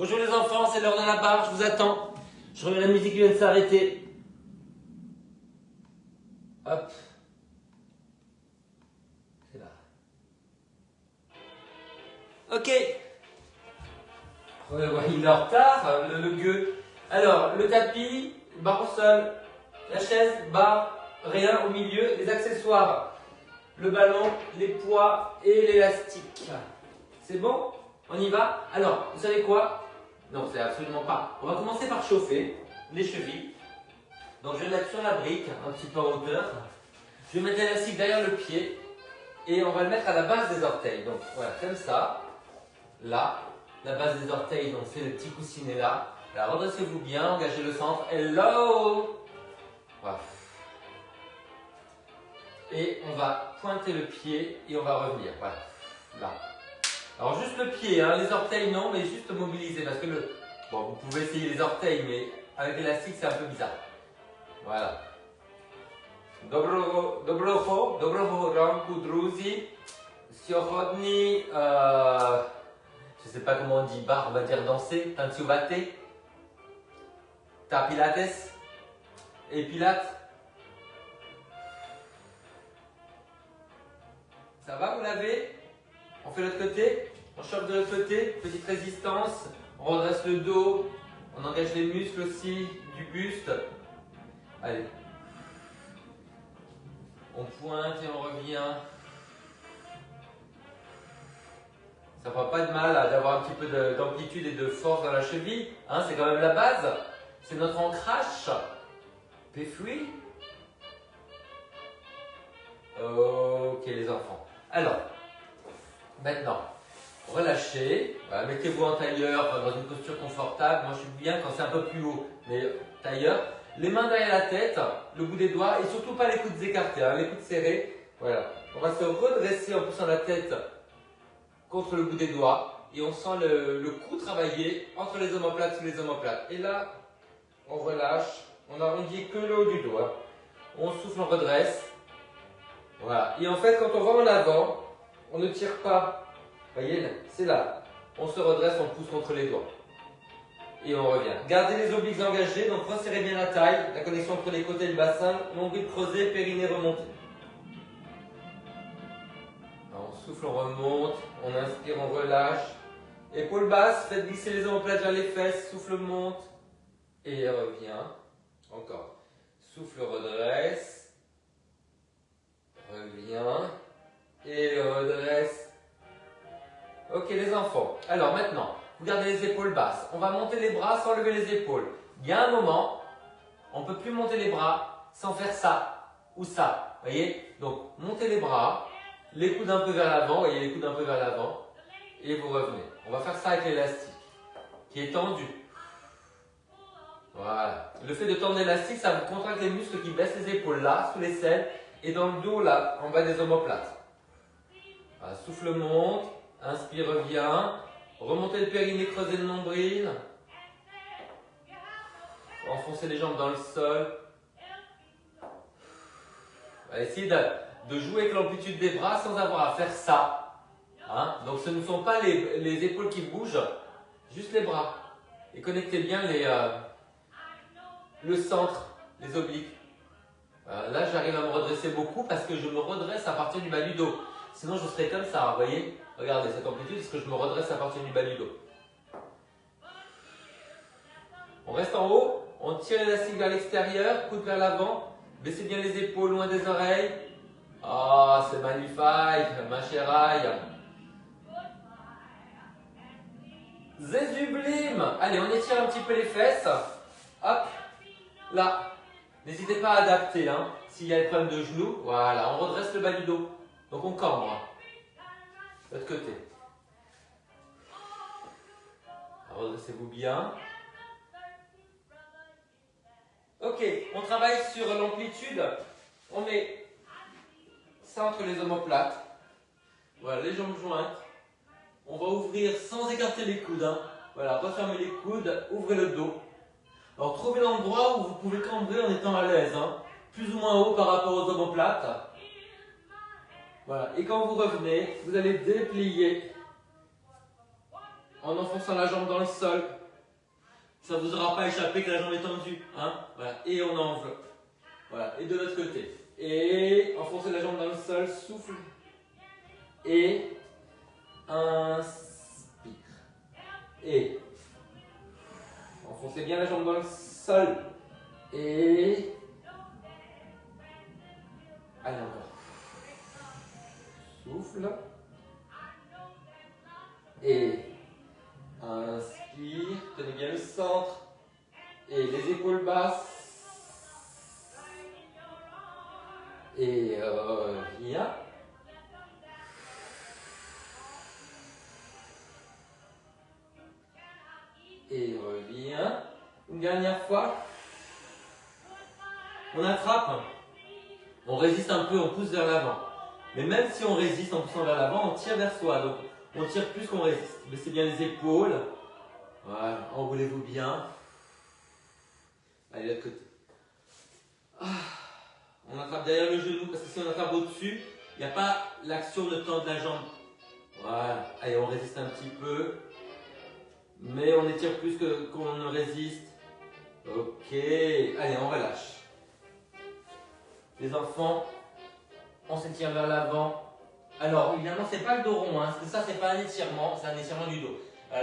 Bonjour les enfants, c'est l'heure de la barre, je vous attends. Je remets la musique qui vient de s'arrêter. Hop. C'est là. Ok. Ouais, il est en retard, le gueux. Alors, le tapis, barre au sol, la chaise, barre, rien au milieu, les accessoires, le ballon, les poids et l'élastique. C'est bon? On y va? Alors, vous savez quoi? Non, c'est absolument pas. On va commencer par chauffer les chevilles. Donc, je vais mettre sur la brique, un petit peu en hauteur. Je vais mettre l'élastique derrière le pied et on va le mettre à la base des orteils. Donc, voilà, comme ça. Là, la base des orteils, donc c'est le petit coussinet là. Alors, redressez-vous bien, engagez le centre. Hello! Voilà. Et on va pointer le pied et on va revenir. Voilà, là. Alors juste le pied, hein, les orteils non, mais juste mobiliser parce que bon, vous pouvez essayer les orteils, mais avec l'élastique c'est un peu bizarre. Voilà. Dobro ranku druzi, siochodni, je sais pas comment on dit bar, on va dire danser, tanciubate, ta pilates, et pilates. Ça va, vous l'avez? On fait l'autre côté, on chope de l'autre côté, petite résistance, on redresse le dos, on engage les muscles aussi du buste. Allez. On pointe et on revient. Ça ne fera pas de mal d'avoir un petit peu d'amplitude et de force dans la cheville. Hein, c'est quand même la base. C'est notre ancrage. Péfoui. Ok les enfants. Alors. Maintenant, relâchez, voilà, mettez-vous en tailleur dans une posture confortable. Moi je suis bien quand c'est un peu plus haut, mais tailleur. Les mains derrière la tête, le bout des doigts et surtout pas les coudes écartés, hein, les coudes serrés. Voilà. On va se redresser en poussant la tête contre le bout des doigts et on sent le cou travailler entre les omoplates sous les omoplates. Et là, on relâche, on arrondit que le haut du dos. Hein. On souffle, on redresse. Voilà. Et en fait, quand on va en avant, on ne tire pas, voyez, c'est là. On se redresse, on pousse contre les doigts. Et on revient. Gardez les obliques engagés, donc resserrez bien la taille, la connexion entre les côtés et le bassin, nombril creusé, périnée remonté. Alors, on souffle, on remonte, on inspire, on relâche. Épaules basses, faites glisser les omoplates vers les fesses, souffle, monte et revient. Encore. Souffle, redresse, revient. Et redresse. Ok les enfants. Alors maintenant, vous gardez les épaules basses. On va monter les bras sans lever les épaules. Il y a un moment, on ne peut plus monter les bras sans faire ça ou ça. Vous voyez? Donc montez les bras, les coudes un peu vers l'avant. Vous voyez les coudes un peu vers l'avant. Et vous revenez. On va faire ça avec l'élastique qui est tendu. Voilà. Le fait de tendre l'élastique, ça vous contracte les muscles qui baissent les épaules là, sous les selles. Et dans le dos là, en bas des omoplates. Voilà, souffle monte, inspire revient, remontez le périnée, creusez le nombril, enfoncez les jambes dans le sol. Voilà, essayez de jouer avec l'amplitude des bras sans avoir à faire ça. Hein? Donc ce ne sont pas les épaules qui bougent, juste les bras. Et connectez bien le centre, les obliques. Là j'arrive à me redresser beaucoup parce que je me redresse à partir du bas du dos. Sinon, je serais comme ça, vous voyez? Regardez cette amplitude, est-ce que je me redresse à partir du bas du dos? On reste en haut, on tire l'élastique vers l'extérieur, coude vers l'avant, baissez bien les épaules loin des oreilles. Ah, c'est magnifique, ma chéraille. C'est sublime. Allez, on étire un petit peu les fesses. Hop, là. N'hésitez pas à adapter, hein, s'il y a des problèmes de genoux. Voilà, on redresse le bas du dos. Donc on cambre. De l'autre côté. Redressez-vous bien. Ok, on travaille sur l'amplitude. On met ça entre les omoplates. Voilà, les jambes jointes. On va ouvrir sans écarter les coudes. Hein. Voilà, refermez les coudes, ouvrez le dos. Alors trouvez l'endroit où vous pouvez cambrer en étant à l'aise. Hein. Plus ou moins haut par rapport aux omoplates. Voilà, et quand vous revenez, vous allez déplier en enfonçant la jambe dans le sol. Ça ne vous aura pas échappé que la jambe est tendue. Hein, voilà. Et on enveloppe. Voilà. Et de l'autre côté. Et enfoncez la jambe dans le sol, souffle. Et inspire. Et enfoncez bien la jambe dans le sol. Et allez encore. Souffle. Et inspire. Tenez bien le centre. Et les épaules basses. Et reviens. Et reviens. Une dernière fois. On attrape. On résiste un peu, on pousse vers l'avant. Mais même si on résiste en poussant vers l'avant, on tire vers soi. Donc on tire plus qu'on résiste. Baissez bien les épaules. Voilà, enroulez-vous bien. Allez, de l'autre côté. On attrape derrière le genou, parce que si on attrape au-dessus, il n'y a pas l'action de tendre la jambe. Voilà. Allez, on résiste un petit peu. Mais on étire plus qu'on ne résiste. Ok. Allez, on relâche. Les enfants, on s'étire vers l'avant. Alors, évidemment, ce n'est pas le dos rond, hein, parce que ça, ce n'est pas un étirement, c'est un étirement du dos.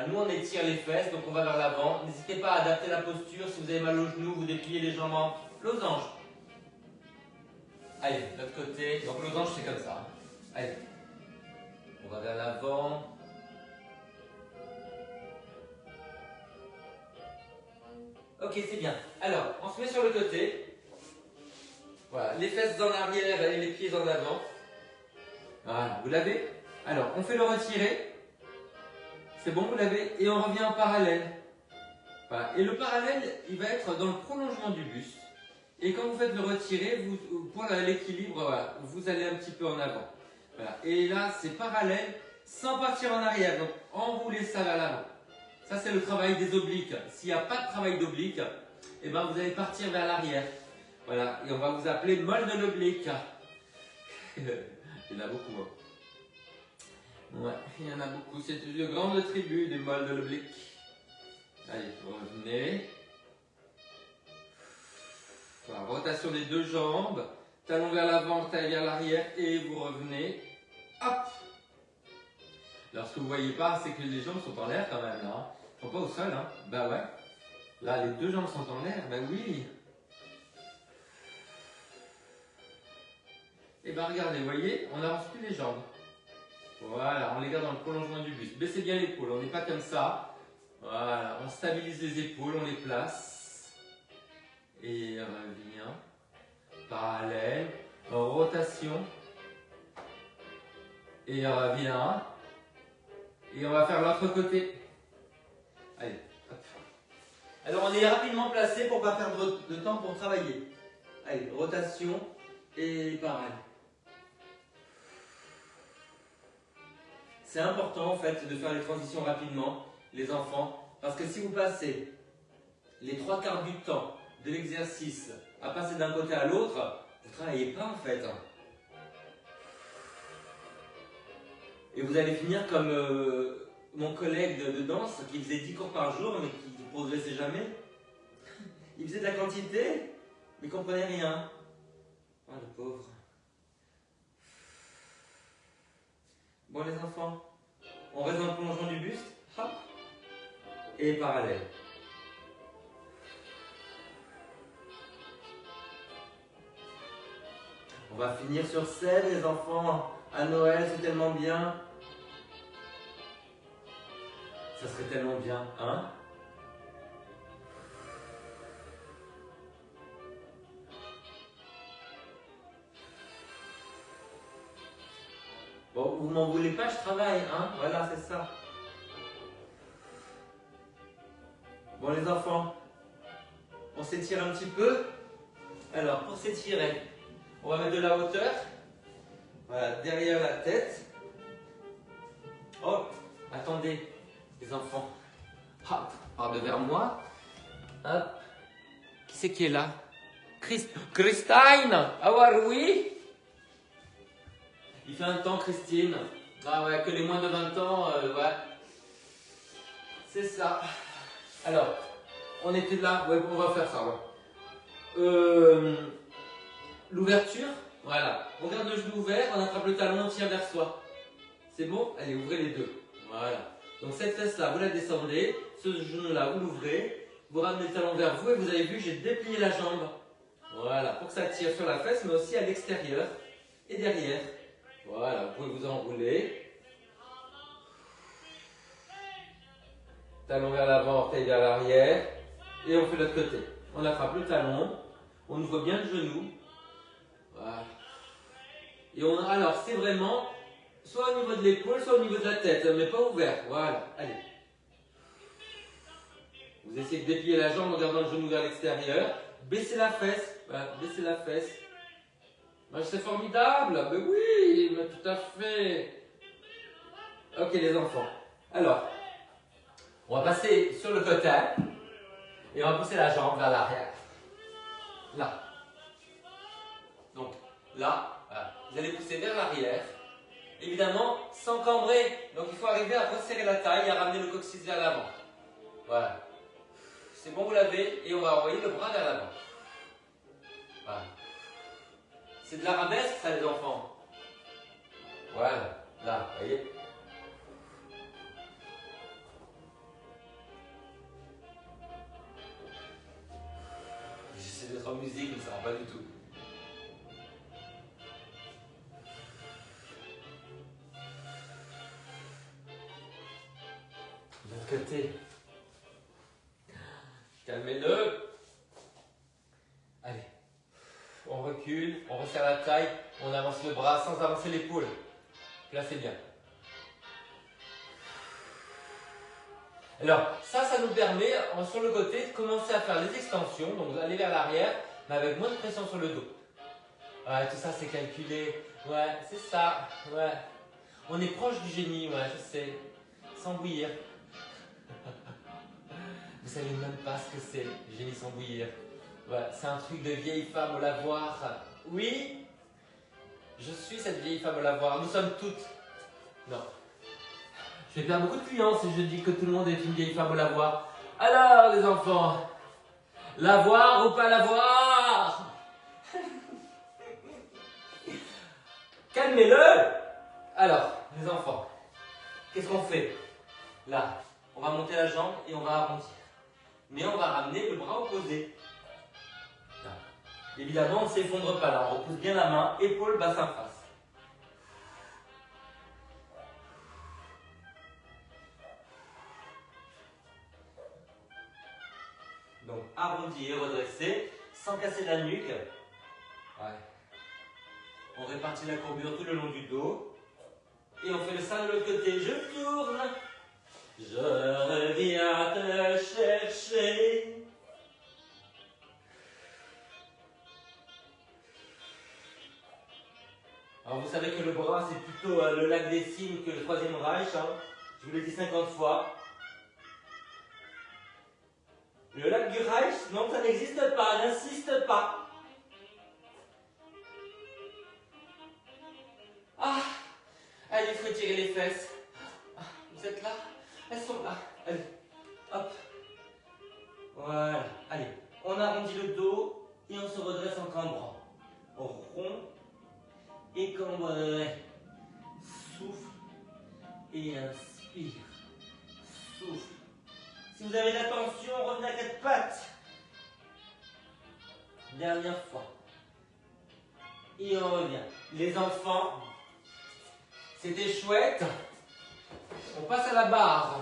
Nous, on étire les fesses, donc on va vers l'avant. N'hésitez pas à adapter la posture. Si vous avez mal aux genoux, vous dépliez les jambes en losange. Allez, de l'autre côté. Donc, losange, c'est comme ça. Allez. On va vers l'avant. Ok, c'est bien. Alors, on se met sur le côté. Voilà, les fesses en arrière et les pieds en avant. Voilà, vous l'avez? Alors, on fait le retirer. C'est bon, vous l'avez? Et on revient en parallèle. Voilà. Et le parallèle, il va être dans le prolongement du buste. Et quand vous faites le retirer, pour l'équilibre, voilà, vous allez un petit peu en avant. Voilà. Et là, c'est parallèle, sans partir en arrière. Donc, enroulez ça vers l'avant. Ça, c'est le travail des obliques. S'il n'y a pas de travail d'oblique, eh ben, vous allez partir vers l'arrière. Voilà. Et on va vous appeler molle de l'oblique. Il y en a beaucoup. Hein. Ouais, il y en a beaucoup. C'est une grande tribu des molles de l'oblique. Allez, revenez. Voilà, rotation des deux jambes. Talon vers l'avant, taille vers l'arrière. Et vous revenez. Hop! Alors, ce que vous ne voyez pas, c'est que les jambes sont en l'air quand même. Là. Ils ne sont pas au sol. Hein. Bah ouais. Là, les deux jambes sont en l'air. Bah oui. Et ben regardez, vous voyez, on n'avance plus les jambes. Voilà, on les garde dans le prolongement du buste. Baissez bien l'épaule, on n'est pas comme ça. Voilà, on stabilise les épaules, on les place. Et revient. Parallèle. Rotation. Et revient. Et on va faire l'autre côté. Allez, hop. Alors on est rapidement placé pour ne pas perdre de temps pour travailler. Allez, rotation et parallèle. C'est important en fait de faire les transitions rapidement, les enfants, parce que si vous passez les 3/4 du temps de l'exercice à passer d'un côté à l'autre, vous ne travaillez pas en fait. Et vous allez finir comme mon collègue de danse qui faisait 10 cours par jour mais qui ne progressait jamais. Il faisait de la quantité mais il ne comprenait rien. Oh le pauvre. Bon les enfants, on reste dans le prolongement du buste, hop, et parallèle. On va finir sur scène les enfants, à Noël c'est tellement bien. Ça serait tellement bien, hein? Bon, vous m'en voulez pas, je travaille, hein? Voilà, c'est ça. Bon, les enfants, on s'étire un petit peu. Alors, pour s'étirer, on va mettre de la hauteur. Voilà, derrière la tête. Hop, attendez, les enfants. Hop, regardez vers moi. Hop. Qui c'est qui est là? Christine, how are we? Il fait un temps, Christine. Ah ouais, que les moins de 20 ans, ouais. C'est ça. Alors, on était là. Ouais, on va faire ça. Ouais. L'ouverture, voilà. On garde le genou ouvert, on attrape le talon, on tire vers soi. C'est bon? Allez, ouvrez les deux. Voilà. Donc cette fesse-là, vous la descendez. Ce genou-là, vous l'ouvrez. Vous ramenez le talon vers vous et vous avez vu, j'ai déplié la jambe. Voilà, pour que ça tire sur la fesse, mais aussi à l'extérieur et derrière. Voilà, vous pouvez vous enrouler. Talon vers l'avant, orteil vers l'arrière. Et on fait l'autre côté. On attrape le talon. On ouvre bien le genou. Voilà. Et alors, c'est vraiment soit au niveau de l'épaule, soit au niveau de la tête, mais pas ouvert. Voilà, allez. Vous essayez de déplier la jambe en gardant le genou vers l'extérieur. Baissez la fesse. Voilà, baissez la fesse. C'est formidable. Mais oui, mais tout à fait. Ok, les enfants. Alors, on va passer sur le côté et on va pousser la jambe vers l'arrière. Là. Donc, là, voilà. Vous allez pousser vers l'arrière. Évidemment, sans cambrer. Donc, il faut arriver à resserrer la taille et à ramener le coccyx vers l'avant. Voilà. C'est bon, vous l'avez. Et on va envoyer le bras vers l'avant. Voilà. C'est de l'arabesque, ça, les enfants. Voilà. Là, vous voyez. J'essaie d'être en musique, mais ça ne va pas du tout. De l'autre côté. Calmez-le. Allez. On recule, on resserre la taille, on avance le bras sans avancer l'épaule. Placez bien. Alors, ça nous permet, sur le côté, de commencer à faire les extensions. Donc, aller vers l'arrière, mais avec moins de pression sur le dos. Ouais, tout ça, c'est calculé. Ouais, c'est ça. Ouais. On est proche du génie, ouais, je sais. Sans bouillir. Vous savez même pas ce que c'est, le génie sans bouillir. Ouais, c'est un truc de vieille femme au lavoir. Oui, je suis cette vieille femme au lavoir. Nous sommes toutes. Non. Je vais faire beaucoup de clients si je dis que tout le monde est une vieille femme au lavoir. Alors, les enfants, lavoir ou pas lavoir? Calmez-le. Alors, les enfants, qu'est-ce qu'on fait? Là, on va monter la jambe et on va arrondir. Mais on va ramener le bras opposé. Là. Évidemment, on ne s'effondre pas là. On repousse bien la main, épaule, bassin face. Donc, arrondi et redressé, sans casser la nuque. Ouais. On répartit la courbure tout le long du dos. Et on fait le sein de l'autre côté. Je tourne. Je reviens te chercher. Alors vous savez que le bras c'est plutôt le lac des Cygnes que le Troisième Reich. Hein. Je vous l'ai dit 50 fois. Le lac du Reich, non, ça n'existe pas, n'insiste pas. Ah, allez, il faut étirer les fesses. Ah, vous êtes là? Elles sont là. Allez, hop. Voilà, allez. On arrondit le dos et on se redresse en cambrant. Rond et cambré. Souffle et inspire. Souffle. Si vous avez de la tension, revenez à quatre pattes. Dernière fois. Et on revient. Les enfants, c'était chouette. On passe à la barre.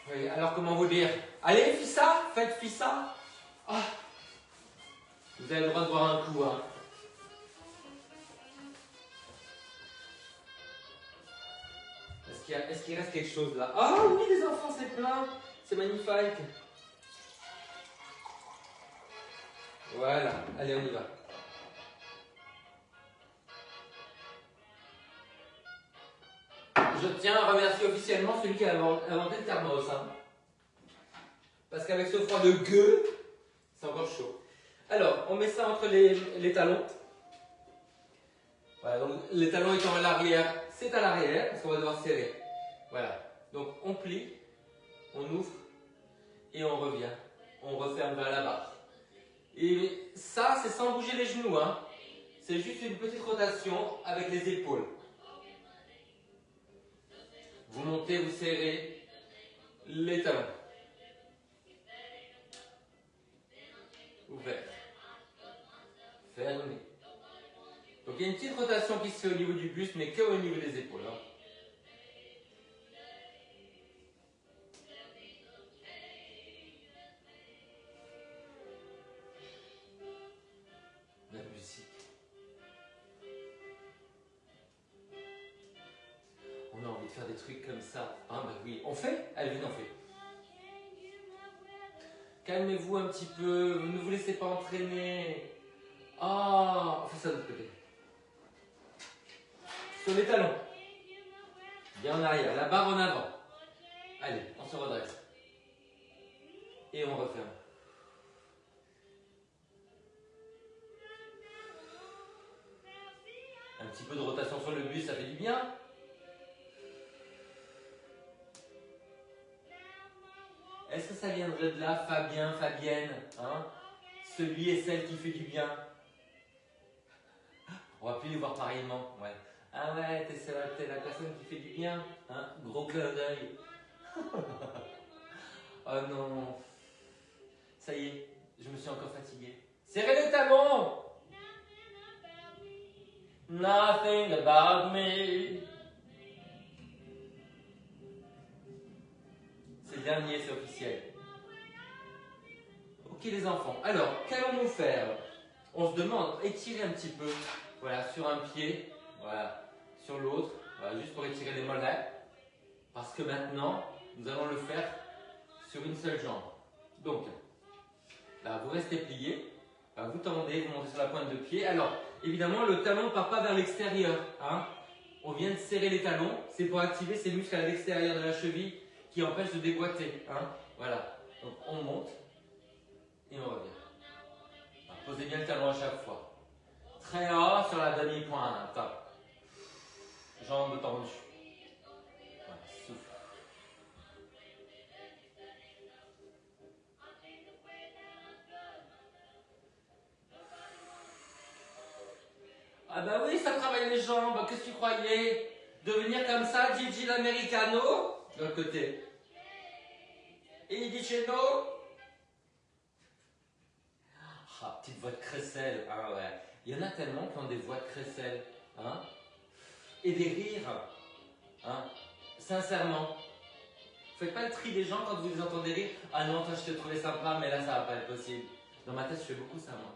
Oui, alors comment vous dire? Allez, Fissa, faites Fissa. Ah. Vous avez le droit de boire un coup. Hein. Est-ce qu'il reste quelque chose là? Ah oui, les enfants, c'est plein. C'est magnifique. Voilà, allez, on y va. Je tiens à remercier officiellement celui qui a inventé le thermos. Hein. Parce qu'avec ce froid de gueux, c'est encore chaud. Alors, on met ça entre les talons. Voilà, donc les talons étant à l'arrière, c'est à l'arrière, parce qu'on va devoir serrer. Voilà, donc on plie on ouvre et on revient. On referme vers la barre. Et ça, c'est sans bouger les genoux, hein. C'est juste une petite rotation avec les épaules. Vous montez, vous serrez les talons. Ouvert. Fermé. Donc il y a une petite rotation qui se fait au niveau du buste, mais que au niveau des épaules. Hein. La musique. On a envie de faire des trucs comme ça. Hein, bah oui, on fait? Allez, venez, on fait. Calmez-vous un petit peu, ne vous laissez pas entraîner. Ah, on fait ça de l'autre côté. Sur les talons. Bien en arrière, la barre en avant. Allez, on se redresse. Et on referme. Un petit peu de rotation sur le buste, ça fait du bien. Est-ce que ça viendrait de là, Fabien, Fabienne, hein? Celui et celle qui fait du bien. On va plus les voir pareillement. Ouais. Ah ouais, t'es la personne qui fait du bien. Hein? Gros clin d'œil. Oh non. Ça y est, je me suis encore fatigué. Serrez les talons. Nothing about me. C'est le dernier, c'est officiel. Ok les enfants, alors qu'allons-nous faire? On se demande, étirer un petit peu, voilà, sur un pied, voilà, sur l'autre, voilà, juste pour étirer les mollets. Parce que maintenant, nous allons le faire sur une seule jambe. Donc, là, vous restez plié, là, vous tendez, vous montez sur la pointe de pied. Alors, évidemment, le talon ne part pas vers l'extérieur. Hein. On vient de serrer les talons, c'est pour activer ces muscles à l'extérieur de la cheville qui empêchent de déboîter. Hein. Voilà, donc on monte et on revient. Alors, posez bien le talon à chaque fois. Très haut sur la demi-pointe. Jambes tendues. Voilà, souffle. Ah bah oui, ça travaille les jambes. Qu'est-ce que tu croyais? Devenir comme ça, Gigi l'Americano, de l'autre côté. Et il dit chez nous. Ah, petite voix de crécelle. Ah ouais. Il y en a tellement qui ont des voix de crécelle. Hein? Et des rires. Hein? Sincèrement. Faites pas le tri des gens quand vous les entendez rire. Ah non, toi je te trouvais sympa, mais là ça va pas être possible. Dans ma tête, je fais beaucoup ça, moi.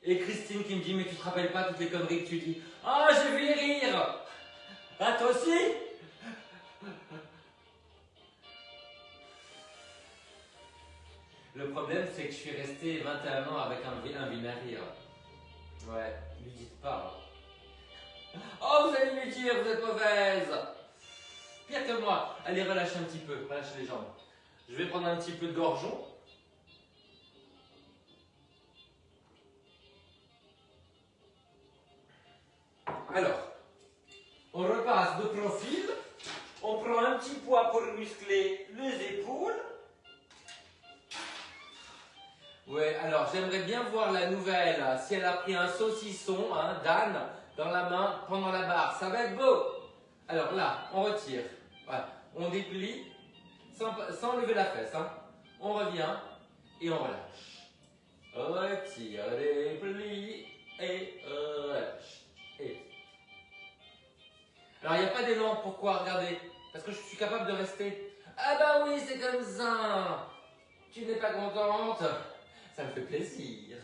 Et Christine qui me dit, mais tu te rappelles pas toutes les conneries que tu dis. Ah, j'ai vu les rires. Ah, toi aussi? Le problème, c'est que je suis resté 21 ans avec un vilain rire. Ouais, lui dites pas. Oh, vous allez lui dire, vous êtes mauvaise. Pire que moi. Allez, relâchez un petit peu, relâchez les jambes. Je vais prendre un petit peu de gorgeon. Alors, on repasse de profil. On prend un petit poids pour muscler les épaules. Ouais, alors j'aimerais bien voir la nouvelle, si elle a pris un saucisson, hein, d'âne, dans la main pendant la barre. Ça va être beau. Alors là, on retire. Voilà. On déplie sans lever la fesse. Hein. On revient et on relâche. Retire, déplie et relâche. Et... Alors il n'y a pas d'élan. Pourquoi? Regardez. Parce que je suis capable de rester. Ah bah oui, c'est comme ça. Tu n'es pas contente? Ça me fait plaisir.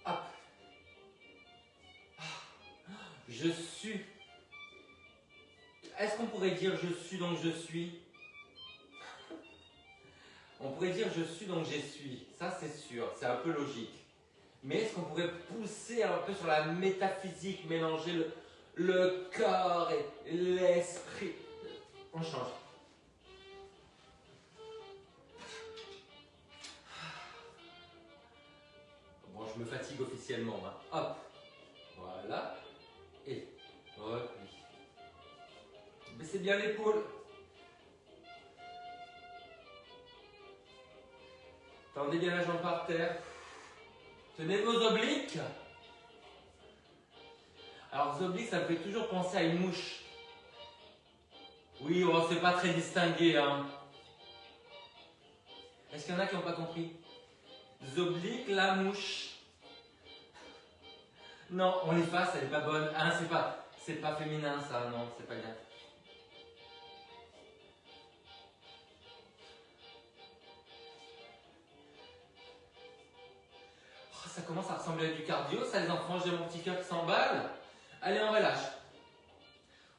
Hop. Je suis. Est-ce qu'on pourrait dire je suis donc je suis? On pourrait dire je suis donc j'essuie. Ça c'est sûr, c'est un peu logique. Mais est-ce qu'on pourrait pousser un peu sur la métaphysique, mélanger le corps et l'esprit? On change. Bon, je me fatigue officiellement. Hein. Hop. Voilà. Voilà. Et repli. Baissez bien l'épaule. Tendez bien la jambe par terre. Tenez vos obliques. Alors, vos obliques, ça me fait toujours penser à une mouche. Oui, oh, c'est pas très distingué, hein. Est-ce qu'il y en a qui n'ont pas compris? Zoblique, la mouche. Non, on l'efface, elle n'est pas bonne. Hein, c'est pas féminin, ça, non, c'est pas bien. Oh, ça commence à ressembler à du cardio, ça, les enfants. J'ai mon petit cœur qui s'emballe. Allez, on relâche.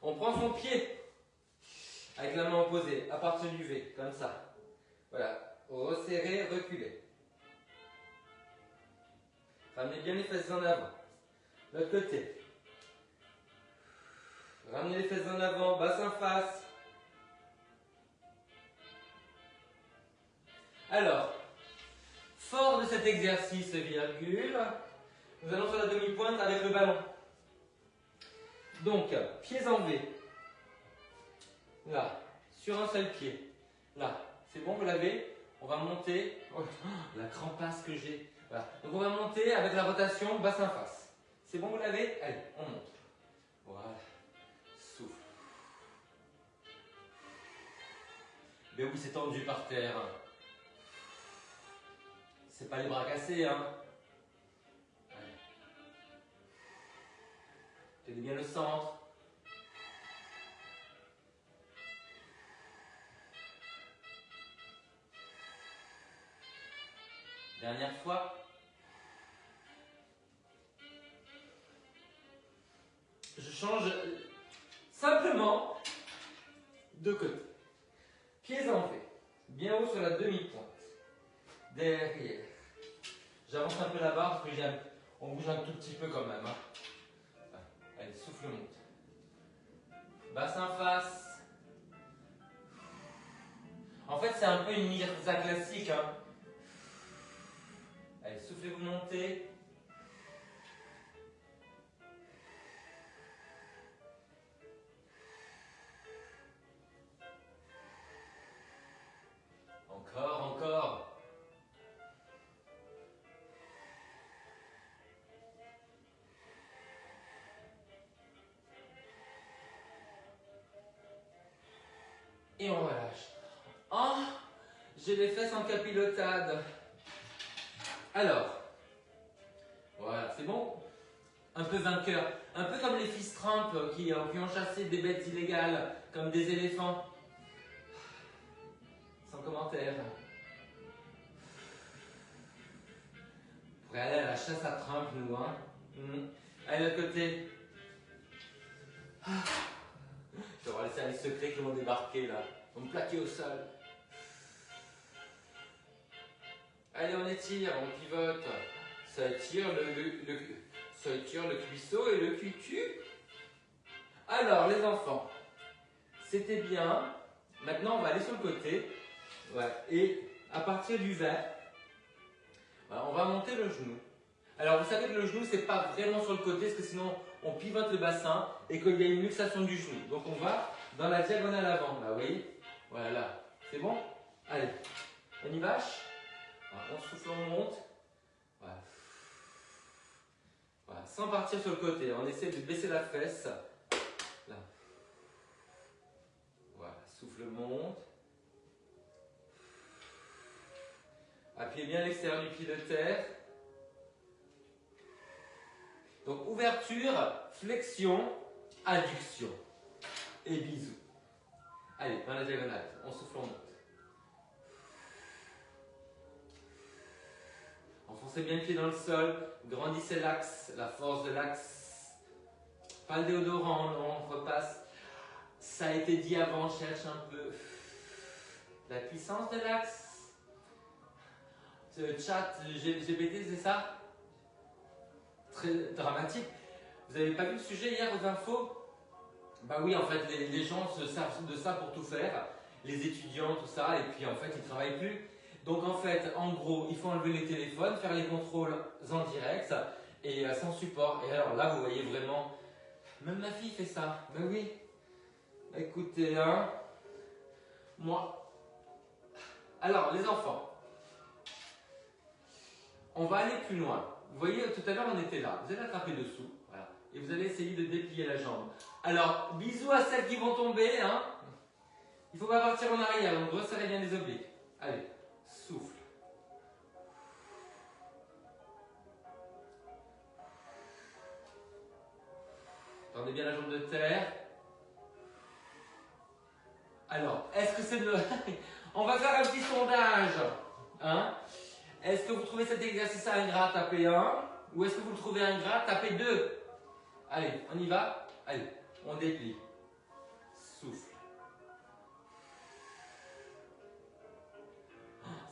On prend son pied avec la main opposée, à partir du V, comme ça. Voilà. Resserrez, reculez. Ramenez bien les fesses en avant. L'autre côté. Ramenez les fesses en avant, bassin face. Alors, fort de cet exercice, virgule, nous allons sur la demi-pointe avec le ballon. Donc, pieds en V. Là, sur un seul pied. Là, c'est bon, vous l'avez? On va monter. Oh, la crampasse que j'ai. Voilà. Donc, on va monter avec la rotation bassin face. C'est bon, vous l'avez? Allez, on monte. Voilà. Souffle. Mais oui, c'est tendu par terre. C'est pas les bras cassés, hein. Allez. Tenez bien le centre. Dernière fois. Je change simplement de côté. Pieds en V. Bien haut sur la demi-pointe. Derrière. J'avance un peu la barre parce que on bouge un tout petit peu quand même. Hein. Allez, souffle monte. Bassin face. En fait, c'est un peu une Mirza classique. Hein. Allez, soufflez, vous montez. Encore, encore. Et on relâche. Oh, j'ai les fesses en capilotade. Alors, voilà, c'est bon. Un peu vainqueur. Un peu comme les fils Trump qui ont chassé des bêtes illégales, comme des éléphants. Sans commentaire. On pourrait aller à la chasse à Trump, nous, hein. Allez, de l'autre côté. Je vais voir les services secrets qui vont débarquer, là. Ils vont me plaquer au sol. Allez, on étire, on pivote. Ça étire ça étire le cuisseau et le cucu. Alors, les enfants, c'était bien. Maintenant, on va aller sur le côté. Ouais. Et à partir du vert, voilà, on va monter le genou. Alors, vous savez que le genou, c'est pas vraiment sur le côté, parce que sinon, on pivote le bassin et qu'il y a une luxation du genou. Donc, on va dans la diagonale avant, là, vous voyez? Voilà. C'est bon? Allez, on y va? Voilà, on souffle, on monte. Voilà. Voilà. Sans partir sur le côté, on essaie de baisser la fesse. Là. Voilà, souffle, monte. Appuyez bien l'extérieur du pied de terre. Donc ouverture, flexion, adduction. Et bisous. Allez, dans la diagonale, on souffle, on monte. Enfoncez bien le pied dans le sol, grandissez l'axe, la force de l'axe. Pas le déodorant, non, on repasse. Ça a été dit avant, cherche un peu la puissance de l'axe. Ce chat GPT, c'est ça? Très dramatique. Vous n'avez pas vu le sujet hier aux infos? Bah oui, en fait, les gens se servent de ça pour tout faire. Les étudiants, tout ça, et puis en fait, ils ne travaillent plus. Donc en fait, en gros, il faut enlever les téléphones, faire les contrôles en direct, et sans support. Et alors là, vous voyez vraiment, même ma fille fait ça. Ben oui. Écoutez, hein, moi. Alors, les enfants, on va aller plus loin. Vous voyez, tout à l'heure, on était là. Vous allez attraper dessous, voilà, et vous allez essayer de déplier la jambe. Alors, bisous à celles qui vont tomber, hein. Il ne faut pas partir en arrière, donc resserrez bien les obliques. Allez, souffle. Tendez bien la jambe de terre. Alors, est-ce que c'est de... On va faire un petit sondage. Hein? Est-ce que vous trouvez cet exercice ingrat, tapez 1? Ou est-ce que vous le trouvez ingrat, tapez 2? Allez, on y va? Allez, on déplie. Souffle.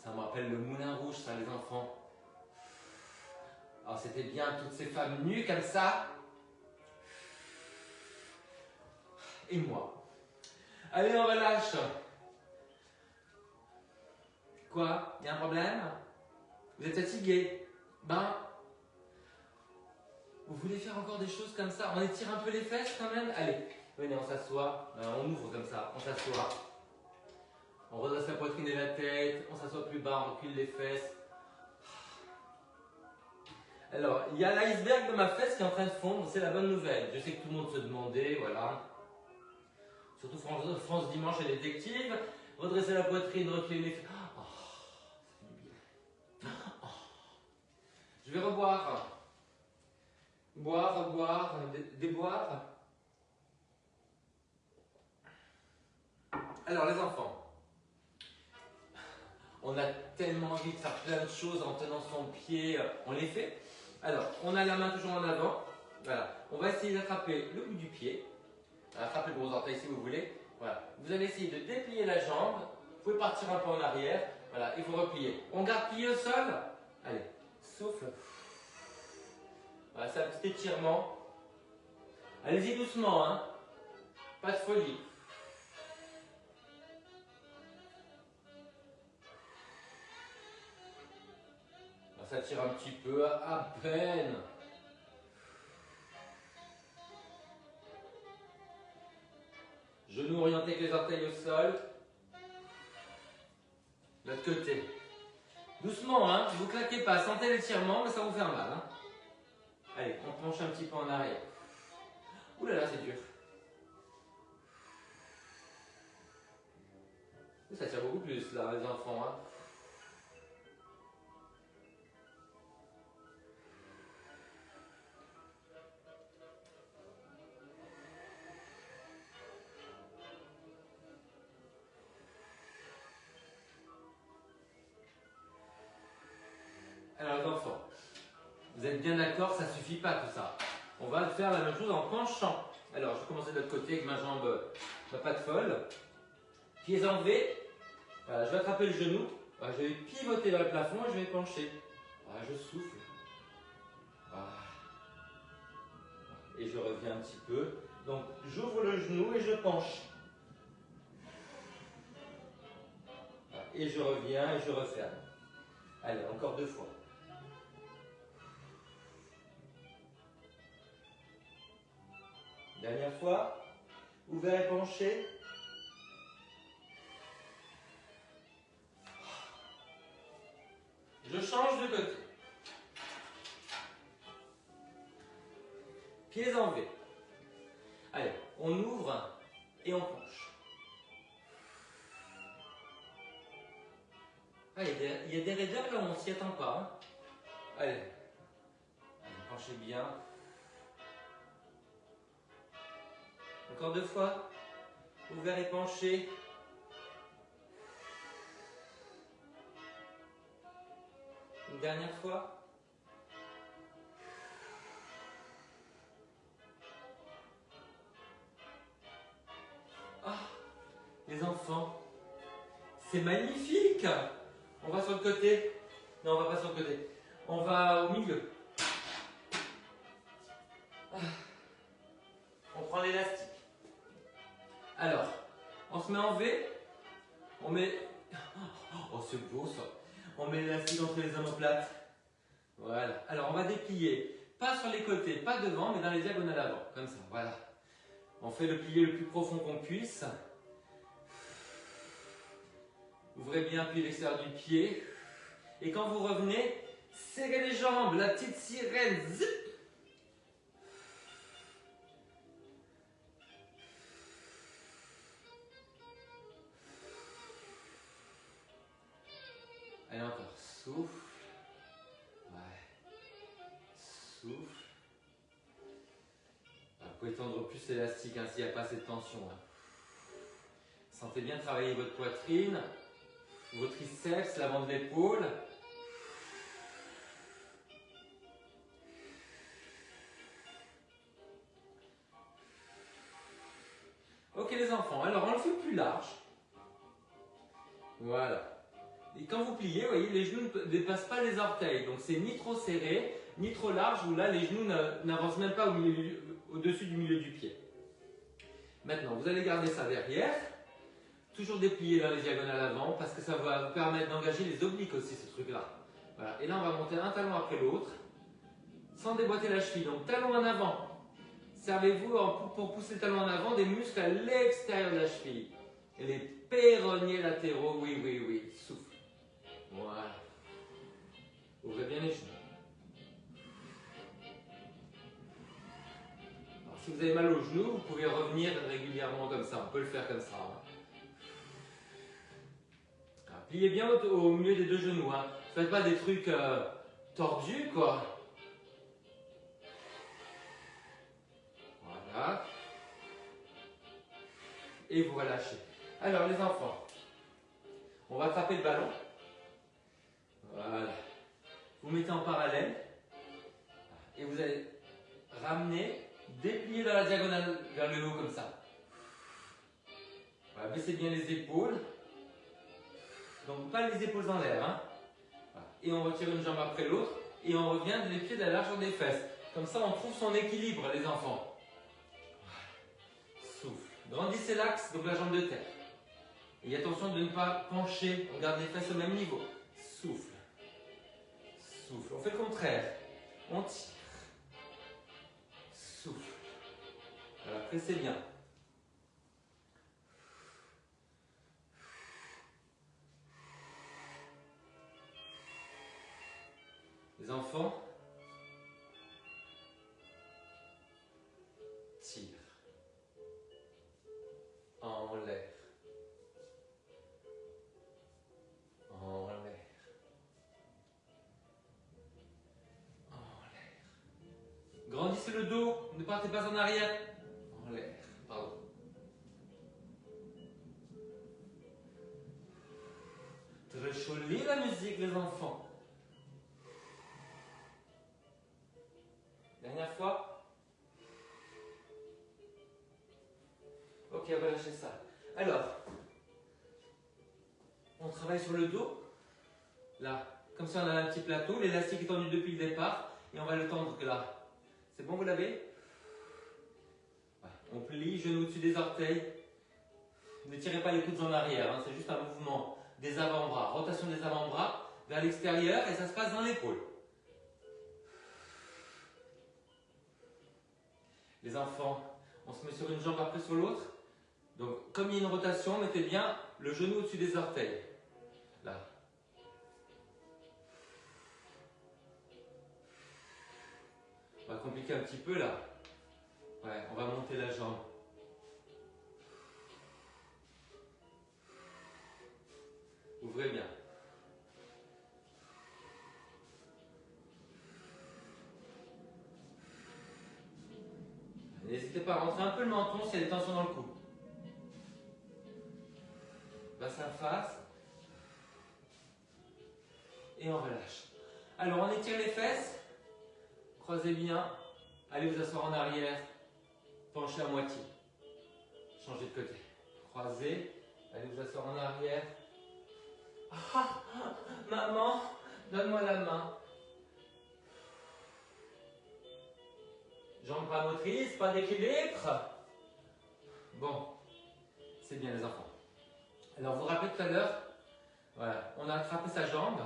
Ça me rappelle le Moulin Rouge, ça, les enfants. Alors, c'était bien toutes ces femmes nues comme ça. Et moi. Allez, on relâche. Quoi? Il y a un problème? Vous êtes fatigué? Ben, vous voulez faire encore des choses comme ça? On étire un peu les fesses quand même? Allez, venez, on s'assoit. On ouvre comme ça, on s'assoit. On redresse la poitrine et la tête. On s'assoit plus bas, on recule les fesses. Alors, il y a l'iceberg de ma fesse qui est en train de fondre. C'est la bonne nouvelle. Je sais que tout le monde se demandait, voilà. Surtout France Dimanche et détective. Redresser la poitrine, reculer les fesses. Oh, ça fait du bien. Oh. Je vais reboire. Boire, déboire. Alors les enfants, on a tellement envie de faire plein de choses en tenant son pied, on les fait. Alors, on a la main toujours en avant. Voilà. On va essayer d'attraper le bout du pied. Attrapez le gros orteil si vous voulez. Voilà. Vous allez essayer de déplier la jambe. Vous pouvez partir un peu en arrière. Voilà. Et vous repliez. On garde plié au sol. Allez. Souffle. Voilà, c'est un petit étirement. Allez-y doucement, hein. Pas de folie. Ça tire un petit peu, à peine. Genoux orientés avec les orteils au sol. De l'autre côté. Doucement, hein. Vous claquez pas. Sentez l'étirement, mais ça vous fait mal, hein. Allez, on penche un petit peu en arrière. Ouh là là, c'est dur. Ça tire beaucoup plus, là, les enfants, hein. Alors les enfants, vous êtes bien d'accord, ça ne suffit pas tout ça. On va faire la même chose en penchant. Alors je vais commencer de l'autre côté avec ma jambe, ma patte folle. Pieds enlevés. Voilà, je vais attraper le genou. Voilà, je vais pivoter vers le plafond et je vais pencher. Voilà, je souffle. Voilà. Et je reviens un petit peu. Donc j'ouvre le genou et je penche. Voilà, et je reviens et je referme. Allez, encore 2 fois. Dernière fois, ouvert et penché. Je change de côté. Pieds enlevés. Allez, on ouvre et on penche. Ah, il y a des raideurs là où on ne s'y attend pas. Hein. Allez, penchez bien. Encore 2 fois. Ouvert et penché. Une dernière fois. Ah, les enfants, c'est magnifique. On va sur le côté. Non, on va pas sur le côté. On va au milieu. Ah. On prend l'élastique. Alors, on se met en V. On met... Oh, c'est beau ça. On met l'élastique entre les omoplates. Voilà. Alors, on va déplier pas sur les côtés, pas devant, mais dans les diagonales avant, comme ça, voilà. On fait le plié le plus profond qu'on puisse. Ouvrez bien, puis l'extérieur du pied. Et quand vous revenez, serrez les jambes, la petite sirène, zip. Allez encore, souffle. Ouais. Souffle. Vous pouvez tendre plus l'élastique hein, s'il n'y a pas cette tension. Hein. Sentez bien travailler votre poitrine, vos triceps, l'avant de l'épaule. Ok les enfants, alors on le fait plus large. Voilà. Et quand vous pliez, vous voyez, les genoux ne dépassent pas les orteils. Donc c'est ni trop serré, ni trop large, où là les genoux n'avancent même pas au-dessus du milieu du pied. Maintenant, vous allez garder ça derrière. Toujours déplier dans les diagonales avant, parce que ça va vous permettre d'engager les obliques aussi, ce truc-là. Voilà. Et là, on va monter un talon après l'autre, sans déboîter la cheville. Donc talon en avant. Servez-vous pour pousser le talon en avant des muscles à l'extérieur de la cheville. Et les péronniers latéraux, oui, oui, oui. Souffle. Voilà. Ouvrez bien les genoux. Alors, si vous avez mal aux genoux, vous pouvez revenir régulièrement comme ça. On peut le faire comme ça. Hein. Alors, pliez bien au milieu des deux genoux. Hein. Ne faites pas des trucs tordus, quoi. Voilà. Et vous relâchez. Alors, les enfants, on va attraper le ballon. Voilà. Vous mettez en parallèle et vous allez ramener, déplier dans la diagonale vers le haut comme ça. Voilà, baissez bien les épaules. Donc pas les épaules en l'air. Hein. Voilà. Et on retire une jambe après l'autre et on revient les pieds de la largeur des fesses. Comme ça on trouve son équilibre les enfants. Voilà. Souffle. Grandissez l'axe, donc la jambe de terre. Et attention de ne pas pencher, on garde les fesses au même niveau. Souffle. Souffle. On fait le contraire. On tire. Souffle. Voilà, pressez bien. Les enfants, tire. En l'air. En l'air. En l'air. Grandissez le dos, ne partez pas en arrière. En l'air, pardon. Très jolie la musique, les enfants. Dernière fois. Ok, on va lâcher ça. Alors, on travaille sur le dos. Là, comme ça on a un petit plateau. L'élastique est tendu depuis le départ. Et on va le tendre là. C'est bon, vous l'avez? On plie, genoux au-dessus des orteils. Ne tirez pas les coudes en arrière, hein, c'est juste un mouvement des avant-bras. Rotation des avant-bras vers l'extérieur et ça se passe dans l'épaule. Les enfants, on se met sur une jambe après sur l'autre. Donc, comme il y a une rotation, mettez bien le genou au-dessus des orteils. Là. On va compliquer un petit peu là. Ouais, on va monter la jambe. Ouvrez bien. N'hésitez pas à rentrer un peu le menton s'il y a des tensions dans le cou. Bassin face. Et on relâche. Alors on étire les fesses. Croisez bien. Allez vous asseoir en arrière. Penchez à moitié. Changez de côté. Croisez. Allez vous asseoir en arrière. Ah, maman, donne-moi la main. Jambes pas motrices, pas d'équilibre. Bon, c'est bien les enfants. Alors vous vous rappelez tout à l'heure, voilà, on a attrapé sa jambe.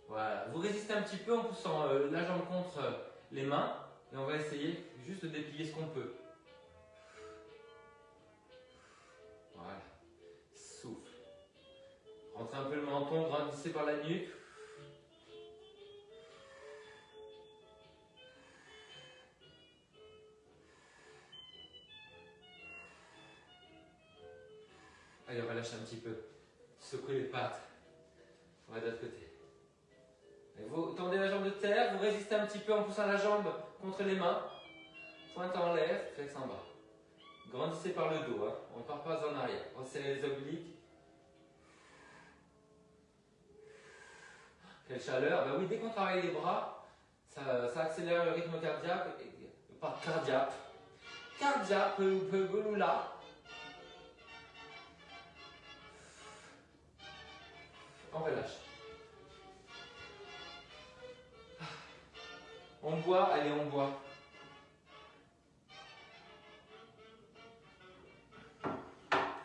Voilà, vous résistez un petit peu en poussant la jambe contre les mains et on va essayer juste de déplier ce qu'on peut. Voilà. Souffle. Rentrez un peu le menton, grandissez par la nuque. Allez, relâchez un petit peu. Secouez les pattes. On va de l'autre côté. Et vous tendez la jambe de terre, vous résistez un petit peu en poussant la jambe contre les mains. Pointe en l'air, flex en bas. Grandissez par le dos, hein. On ne part pas en arrière. Resserrez les obliques. Quelle chaleur. Ben oui, dès qu'on travaille les bras, ça accélère le rythme cardiaque. Pas cardiaque. Cardiaque, là. On relâche. On boit, allez, on boit.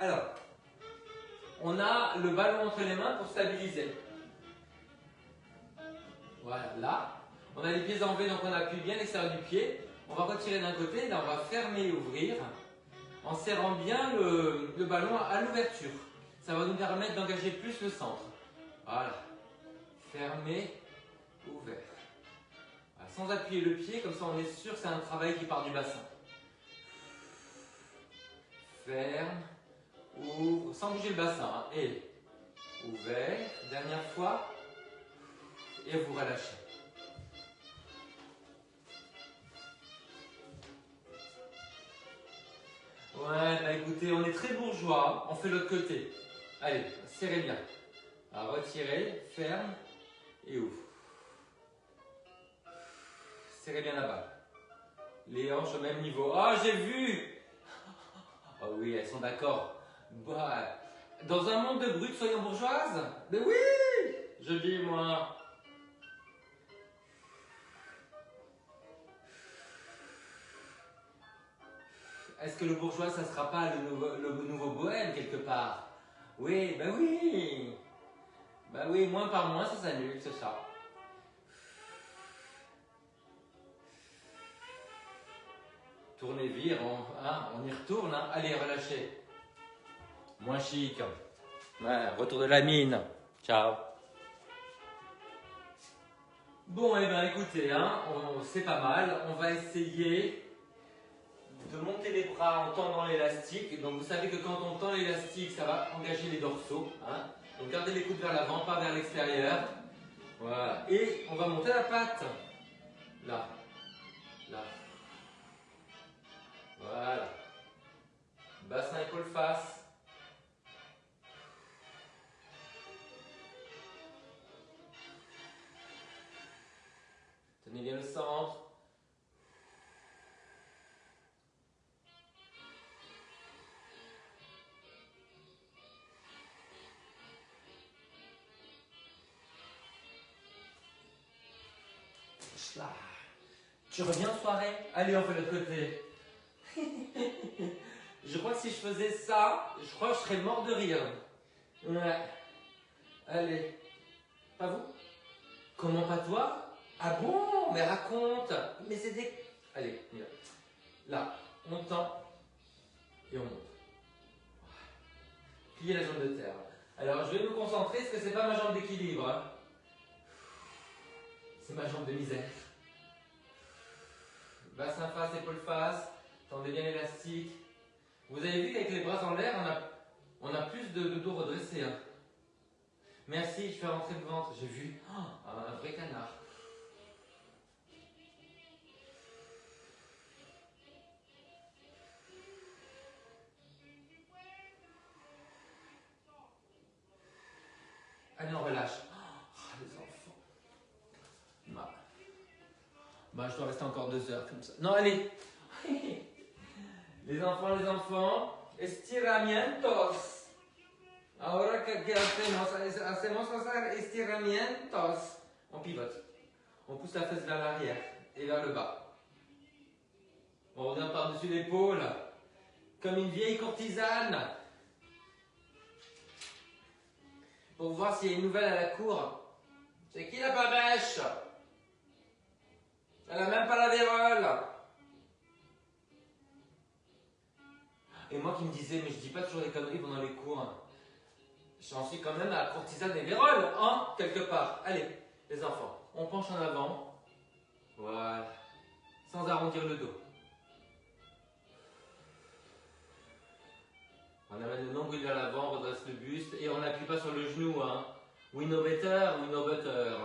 Alors, on a le ballon entre les mains pour stabiliser. Voilà, là. On a les pieds en V, donc on appuie bien l'extérieur du pied. On va retirer d'un côté, là on va fermer et ouvrir en serrant bien le ballon à l'ouverture. Ça va nous permettre d'engager plus le centre. Voilà. Fermé, ouvert. Voilà. Sans appuyer le pied, comme ça on est sûr que c'est un travail qui part du bassin. Ferme, ouvre, sans bouger le bassin. Hein. Et ouvert, dernière fois. Et vous relâchez. Ouais, bah écoutez, on est très bourgeois, on fait l'autre côté. Allez, serrez bien. Alors, retirez, ferme et ouvre. Serrez bien là-bas. Les hanches au même niveau. Ah, j'ai vu! Oh oui, elles sont d'accord. Bah, dans un monde de brutes, soyons bourgeoises. Mais oui! Je dis, moi. Est-ce que le bourgeois, ça ne sera pas le nouveau bohème quelque part? Oui, bah oui. Bah oui, moins par moins, ça s'annule, c'est ça. Tournez, vire, on y retourne. Hein. Allez, relâchez. Moins chic. Ouais, retour de la mine. Ciao. Bon, eh bien écoutez, hein, c'est pas mal. On va essayer de monter les bras en tendant l'élastique. Donc vous savez que quand on tend l'élastique, ça va engager les dorsaux. Hein. Donc gardez les coudes vers l'avant, pas vers l'extérieur. Voilà. Et on va monter la patte. Là. Là. Voilà. Bassin, épaule, face. Tenez bien le centre. Là. Tu reviens en soirée? Allez, on fait l'autre côté. Je crois que si je faisais ça, je crois que je serais mort de rire. Ouais. Allez. Pas vous? Comment pas toi? Ah bon? Mais raconte. Mais c'est des... Allez, on y va. Là, on tend et on monte. Pliez la jambe de terre. Alors, je vais me concentrer parce que c'est pas ma jambe d'équilibre. Hein. C'est ma jambe de misère. Bassin face, épaule face. Tendez bien l'élastique. Vous avez vu qu'avec les bras en l'air, on a plus de dos redressé. Hein. Merci, je fais rentrer le ventre. J'ai vu un vrai canard. Allez, on relâche. Oh, les enfants. Bah, je dois rester encore 2 heures comme ça. Non, allez. Les enfants. Estiramientos. Ahora que hacemos hacer estiramientos. On pivote. On pousse la fesse vers l'arrière et vers le bas. On revient par-dessus l'épaule. Comme une vieille courtisane. Pour voir s'il y a une nouvelle à la cour. C'est qui la babèche? Elle a même pas la vérole. Et moi qui me disais, mais je dis pas toujours des conneries pendant les cours. J'en suis quand même à la courtisane et vérole, hein, quelque part. Allez, les enfants, on penche en avant. Voilà. Sans arrondir le dos. On amène le nombril vers l'avant, on redresse le buste et on n'appuie pas sur le genou, hein. We know better, we know better.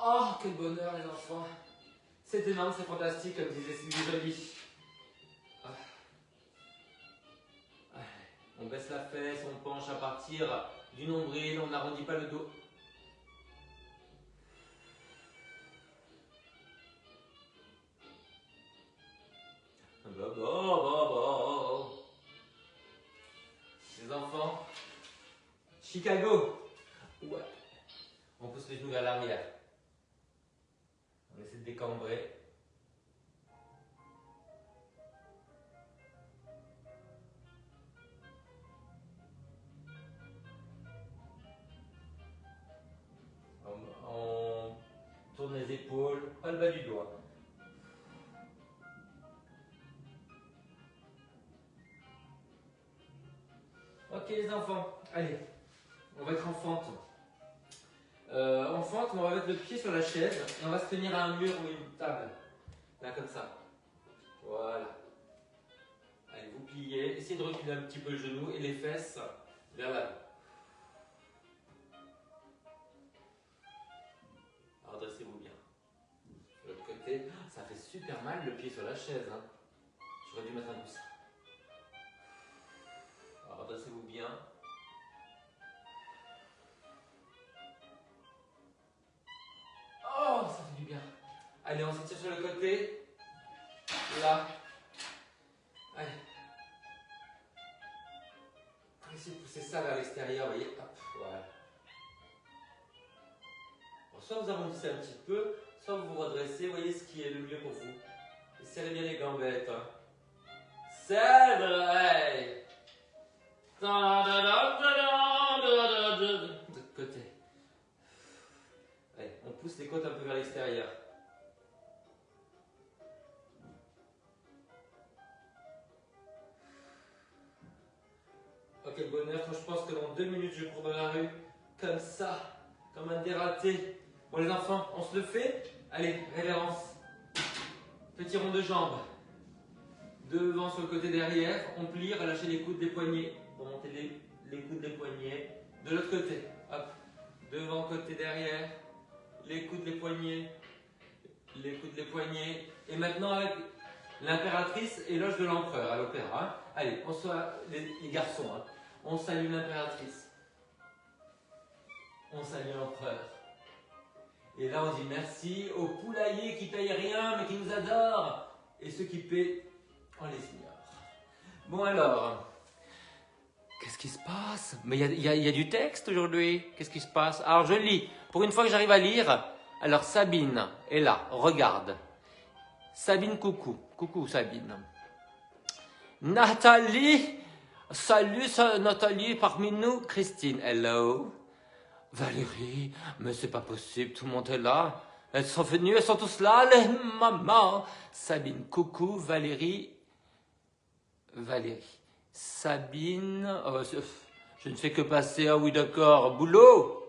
Oh, quel bonheur les enfants. C'est énorme, c'est fantastique, comme disait Sylvie Joly. Ah. Ah. On baisse la fesse, on penche à partir du nombril, on n'arrondit pas le dos. Les enfants, Chicago. Ouais. On pousse les genoux vers l'arrière. On essaie de décambrer. On tourne les épaules, pas le bas du doigt. Ok les enfants, allez, on va être en fente. En fente, on va mettre le pied sur la chaise et on va se tenir à un mur ou une table. Là comme ça. Voilà. Allez, vous pliez, essayez de reculer un petit peu le genou et les fesses vers l'avant. Redressez-vous bien. De l'autre côté, ça fait super mal le pied sur la chaise. Hein. J'aurais dû mettre un coussin. Redressez-vous bien. Oh, ça fait du bien. Allez, on s'étire sur le côté. Là. Allez. Essayez de pousser ça vers l'extérieur, vous voyez. Hop, voilà. Bon, soit vous arrondissez un petit peu, soit vous vous redressez, voyez ce qui est le mieux pour vous. Et serrez bien les gambettes. Hein. C'est vrai. De l'autre côté. Allez, on pousse les côtes un peu vers l'extérieur. Oh quel bonheur, quand je pense que dans 2 minutes je cours dans la rue, comme ça, comme un dératé. Bon les enfants, on se le fait. Allez, révérence. Petit rond de jambes. Devant sur le côté derrière, on plie, relâchez les coudes des poignets. Remontez les coudes des poignets. De l'autre côté, hop. Devant, côté derrière, les coudes, les poignets, les coudes, les poignets. Et maintenant avec l'impératrice et l'oge de l'empereur à l'opéra. Hein. Allez, on soit les garçons. Hein. On salue l'impératrice. On salue l'empereur. Et là, on dit merci aux poulaillers qui payent rien mais qui nous adorent. Et ceux qui paient, on les ignore. Bon alors, qu'est-ce qui se passe? Mais il y a du texte aujourd'hui. Qu'est-ce qui se passe? Alors je lis. Pour une fois que j'arrive à lire. Alors Sabine est là, regarde. Sabine, coucou. Coucou Sabine. Nathalie, salut Nathalie parmi nous. Christine, hello. Valérie, mais c'est pas possible, tout le monde est là. Elles sont venues, elles sont tous là, les mamans. Sabine, coucou. Valérie. Sabine, oh, je ne fais que passer, ah oui d'accord, boulot.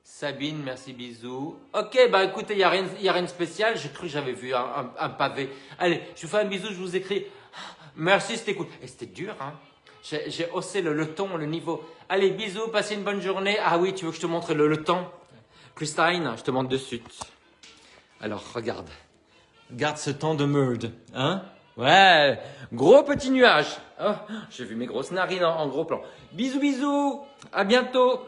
Sabine, merci, bisous. Ok, bah écoutez, il n'y a rien de spécial, j'ai cru que j'avais vu un pavé. Allez, je vous fais un bisou, je vous écris. Merci, c'était cool. Et c'était dur, hein. J'ai haussé le ton, le niveau. Allez, bisous, passez une bonne journée. Ah oui, tu veux que je te montre le ton? Christine, je te montre de suite. Alors, regarde. Regarde ce temps de merde, hein? Ouais, gros petit nuage. Oh, j'ai vu mes grosses narines en gros plan. Bisous, bisous, à bientôt.